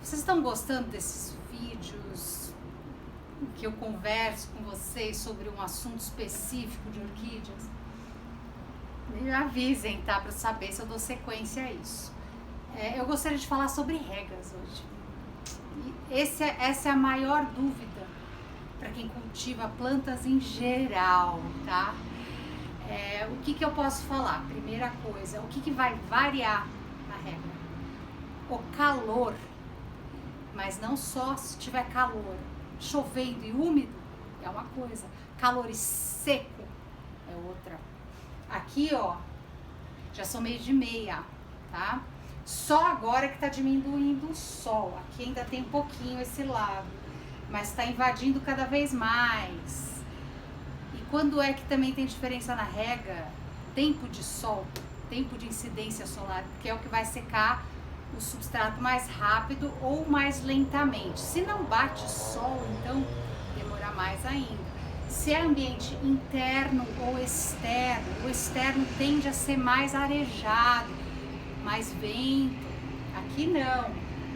Vocês estão gostando desses vídeos que eu converso com vocês sobre um assunto específico de orquídeas? Me avisem, tá? Para saber se eu dou sequência a isso. Eu gostaria de falar sobre regas hoje. Essa é a maior dúvida para quem cultiva plantas em geral, tá? O que eu posso falar? Primeira coisa, o que vai variar na rega? O calor, mas não só se tiver calor. Chovendo e úmido é uma coisa, calor e seco é outra. Aqui, ó, já são 12:30, tá? Só agora que tá diminuindo o sol. Aqui ainda tem um pouquinho esse lado, mas tá invadindo cada vez mais. E quando é que também tem diferença na rega? Tempo de sol, tempo de incidência solar, que é o que vai secar o substrato mais rápido ou mais lentamente. Se não bate sol, então demora mais ainda. Se é ambiente interno ou externo, o externo tende a ser mais arejado, mais vento. Aqui não,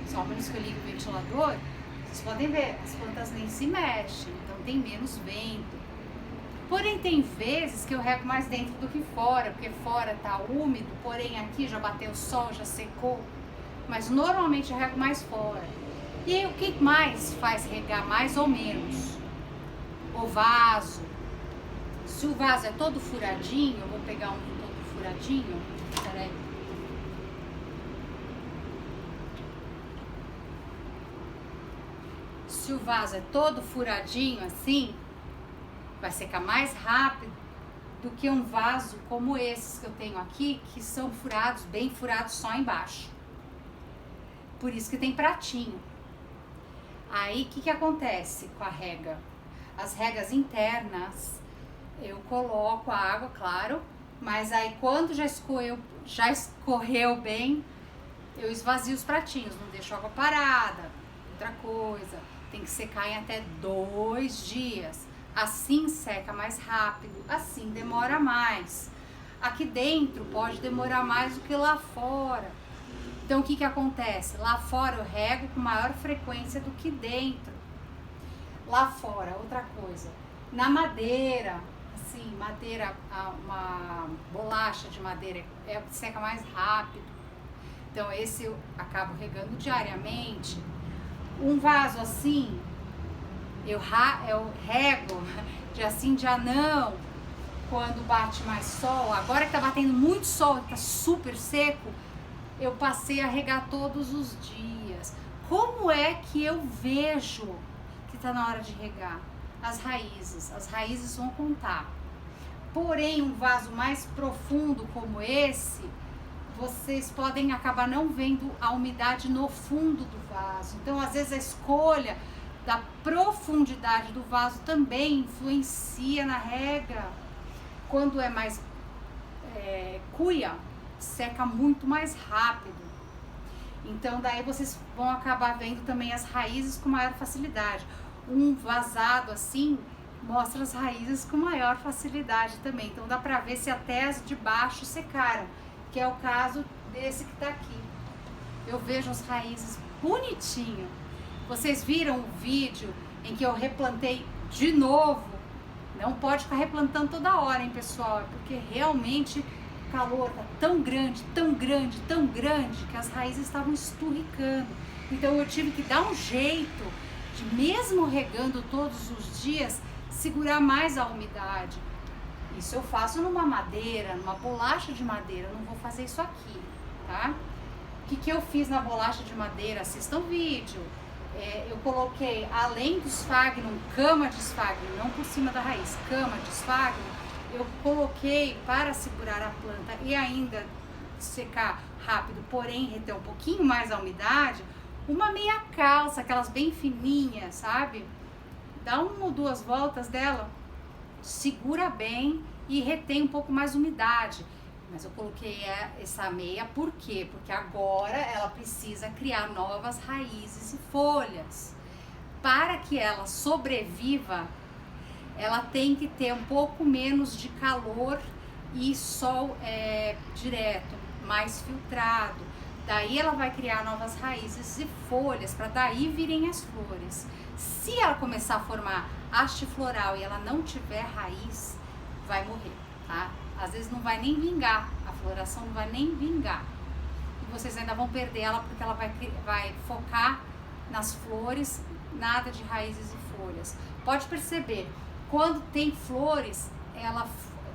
só menos que eu ligo o ventilador, vocês podem ver, as plantas nem se mexem, então tem menos vento. Porém tem vezes que eu rego mais dentro do que fora, porque fora tá úmido, porém aqui já bateu o sol, já secou. Mas normalmente eu rego mais fora. E aí, o que mais faz regar mais ou menos? O vaso. Se o vaso é todo furadinho, eu vou pegar um todo furadinho. Peraí. Se o vaso é todo furadinho assim, vai secar mais rápido do que um vaso como esses que eu tenho aqui, que são furados, bem furados só embaixo. Por isso que tem pratinho. Aí, o que acontece com a rega? As regas internas, eu coloco a água, claro, mas aí quando já escorreu bem, eu esvazio os pratinhos, não deixo água parada. Outra coisa, tem que secar em até 2 dias. Assim seca mais rápido, assim demora mais. Aqui dentro pode demorar mais do que lá fora. Então, o que acontece? Lá fora eu rego com maior frequência do que dentro. Lá fora, outra coisa. Na madeira, assim, madeira, uma bolacha de madeira é o que seca mais rápido. Então, esse eu acabo regando diariamente. Um vaso assim, eu rego dia sim, dia não, quando bate mais sol. Agora que tá batendo muito sol, tá super seco, eu passei a regar todos os dias. Como é que eu vejo que tá na hora de regar? As raízes vão contar. Porém, um vaso mais profundo como esse, vocês podem acabar não vendo a umidade no fundo do vaso. Então, às vezes a escolha da profundidade do vaso também influencia na rega. Quando é mais cuia, seca muito mais rápido. Então daí vocês vão acabar vendo também as raízes com maior facilidade. Um vazado assim mostra as raízes com maior facilidade também. Então dá pra ver se até as de baixo secaram, que é o caso desse que tá aqui. Eu vejo as raízes bonitinho. Vocês viram o vídeo em que eu replantei de novo? Não pode ficar replantando toda hora, hein, pessoal? É porque realmente o calor tá tão grande, tão grande, tão grande, que as raízes estavam esturricando. Então eu tive que dar um jeito de, mesmo regando todos os dias, segurar mais a umidade. Isso eu faço numa madeira, numa bolacha de madeira. Eu não vou fazer isso aqui, tá? O que eu fiz na bolacha de madeira? Assistam o vídeo. Eu coloquei, além do esfagno, cama de esfagno, não por cima da raiz, cama de esfagno, eu coloquei para segurar a planta e ainda secar rápido, porém reter um pouquinho mais a umidade, uma meia calça, aquelas bem fininhas, sabe? Dá 1 ou 2 voltas dela, segura bem e retém um pouco mais umidade. Mas eu coloquei essa meia por quê? Porque agora ela precisa criar novas raízes e folhas. Para que ela sobreviva, ela tem que ter um pouco menos de calor e sol direto, mais filtrado, Daí ela vai criar novas raízes e folhas para daí virem as flores. Se ela começar a formar haste floral e ela não tiver raiz, vai morrer, tá? Às vezes não vai nem vingar, a floração não vai nem vingar. E vocês ainda vão perder ela porque ela vai focar nas flores, nada de raízes e folhas. Pode perceber, quando tem flores, ela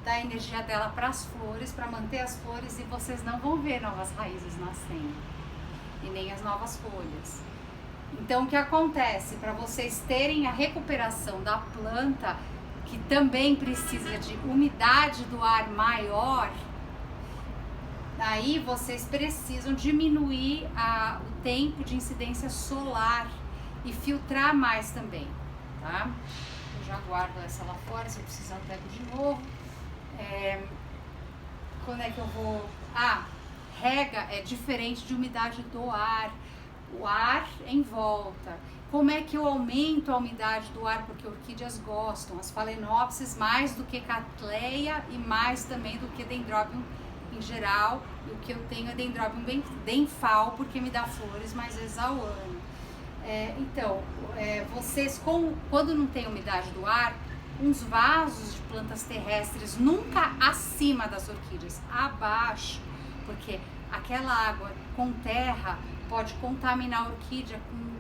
dá a energia dela para as flores, para manter as flores, e vocês não vão ver novas raízes nascendo e nem as novas folhas. Então o que acontece? Para vocês terem a recuperação da planta, que também precisa de umidade do ar maior, aí vocês precisam diminuir o tempo de incidência solar e filtrar mais também, tá? Eu já guardo essa lá fora, se eu precisar eu pego de novo. Quando é que eu vou... rega é diferente de umidade do ar. O ar em volta. Como é que eu aumento a umidade do ar? Porque orquídeas gostam, as Phalaenopsis mais do que Cattleya e mais também do que Dendrobium em geral. E o que eu tenho é Dendrobium Denfal, porque me dá flores mais vezes ao ano. Vocês, quando não tem umidade do ar, uns vasos de plantas terrestres nunca acima das orquídeas, abaixo, porque aquela água com terra pode contaminar a orquídea com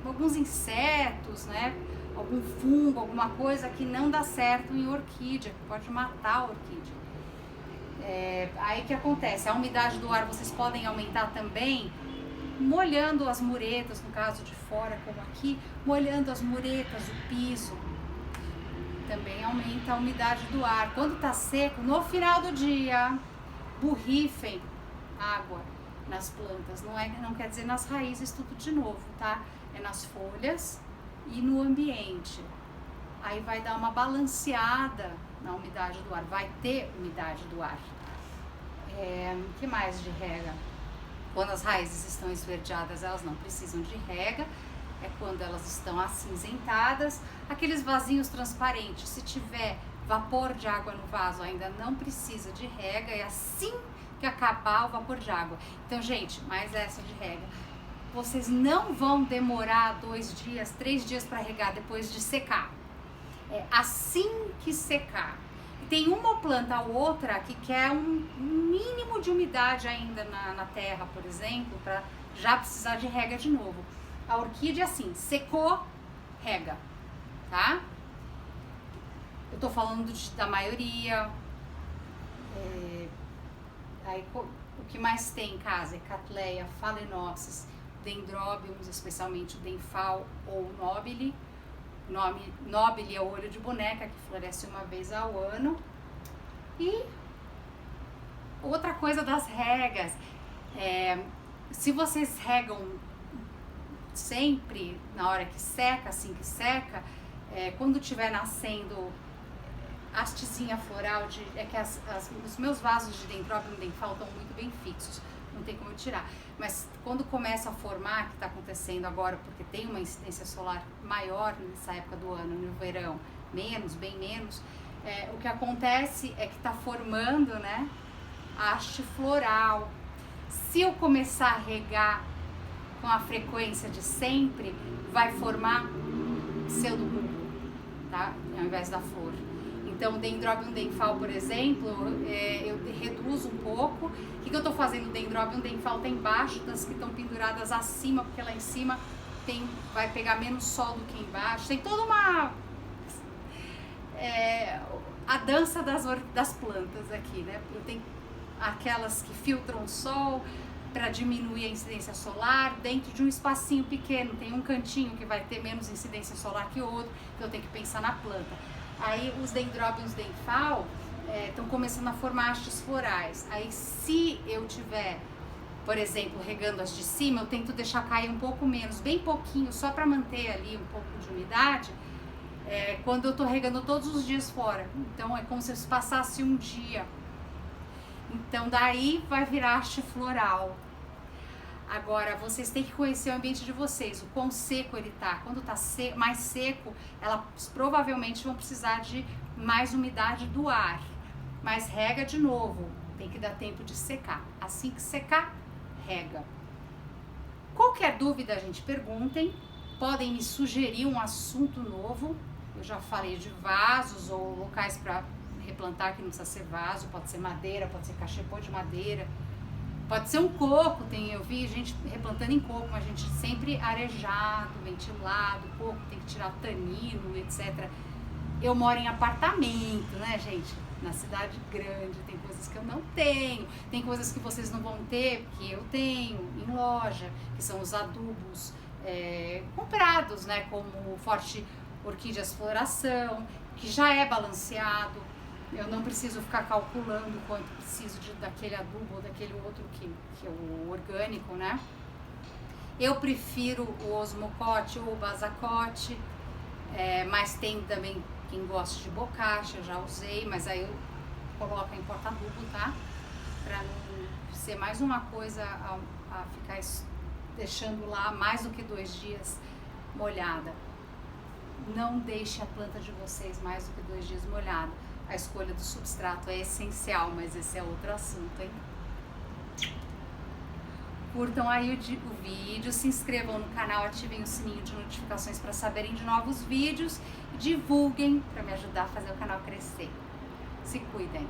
alguns insetos, né? Algum fungo, alguma coisa que não dá certo em orquídea, que pode matar a orquídea. Aí que acontece? A umidade do ar vocês podem aumentar também molhando as muretas, no caso de fora, como aqui, molhando as muretas, o piso. Também aumenta a umidade do ar. Quando tá seco, no final do dia, borrifem água nas plantas. Não quer dizer nas raízes tudo de novo, tá? É nas folhas e no ambiente. Aí vai dar uma balanceada na umidade do ar, vai ter umidade do ar. Que mais de rega? Quando as raízes estão esverdeadas, elas não precisam de rega. É quando elas estão acinzentadas. Aqueles vasinhos transparentes, se tiver vapor de água no vaso, ainda não precisa de rega. É assim que acabar o vapor de água. Então, gente, mais essa de rega. Vocês não vão demorar 2 dias, 3 dias para regar depois de secar. É assim que secar. Tem uma planta ou outra que quer um mínimo de umidade ainda na terra, por exemplo, para já precisar de rega de novo. A orquídea, assim, secou, rega, tá? Eu tô falando da maioria. Aí, o que mais tem em casa é Cattleya, Phalaenopsis, Dendrobiums, especialmente o Denfal ou Nobile. Nobile é o olho de boneca, que floresce uma vez ao ano. E outra coisa das regas, se vocês regam sempre na hora que seca, assim que seca, quando tiver nascendo hastezinha floral, os meus vasos de Dendrobium Denfal estão muito bem fixos, não tem como eu tirar. Mas quando começa a formar, que está acontecendo agora, porque tem uma incidência solar maior nessa época do ano, no verão, bem menos, o que acontece é que está formando, né, haste floral. Se eu começar a regar com a frequência de sempre, vai formar pseudobulbo, tá? Ao invés da flor. Então, o Dendrobium Denfal, por exemplo, eu reduzo um pouco. O que eu estou fazendo? O Dendrobium Denfal está embaixo das que estão penduradas acima, porque lá em cima vai pegar menos sol do que embaixo. Tem toda a dança das plantas aqui, né? Eu tenho aquelas que filtram o sol para diminuir a incidência solar dentro de um espacinho pequeno. Tem um cantinho que vai ter menos incidência solar que o outro, então eu tenho que pensar na planta. Aí os Dendrobiums Denfal estão começando a formar hastes florais. Aí se eu tiver, por exemplo, regando as de cima, eu tento deixar cair um pouco menos, bem pouquinho, só para manter ali um pouco de umidade, quando eu estou regando todos os dias fora. Então é como se eu passasse um dia. Então daí vai virar haste floral. Agora, vocês têm que conhecer o ambiente de vocês, o quão seco ele tá. Quando tá mais seco, elas provavelmente vão precisar de mais umidade do ar. Mas rega de novo. Tem que dar tempo de secar. Assim que secar, rega. Qualquer dúvida, gente, perguntem. Podem me sugerir um assunto novo. Eu já falei de vasos ou locais para replantar que não precisa ser vaso. Pode ser madeira, pode ser cachepô de madeira. Pode ser um coco. Eu vi gente replantando em coco, mas a gente sempre arejado, ventilado. Coco tem que tirar tanino, etc. Eu moro em apartamento, né, gente? Na cidade grande, tem coisas que eu não tenho, tem coisas que vocês não vão ter, que eu tenho em loja, que são os adubos comprados, né, como o Forte Orquídeas Floração, que já é balanceado, eu não preciso ficar calculando quanto preciso daquele adubo ou daquele outro que é o orgânico, né. Eu prefiro o osmocote ou o basacote, mas tem também quem gosta de bocacha, eu já usei, mas aí eu coloco em porta-adubo, tá? Pra não ser mais uma coisa a ficar deixando lá mais do que 2 dias molhada. Não deixe a planta de vocês mais do que 2 dias molhada. A escolha do substrato é essencial, mas esse é outro assunto, hein? Curtam aí o vídeo, se inscrevam no canal, ativem o sininho de notificações para saberem de novos vídeos e divulguem para me ajudar a fazer o canal crescer. Se cuidem!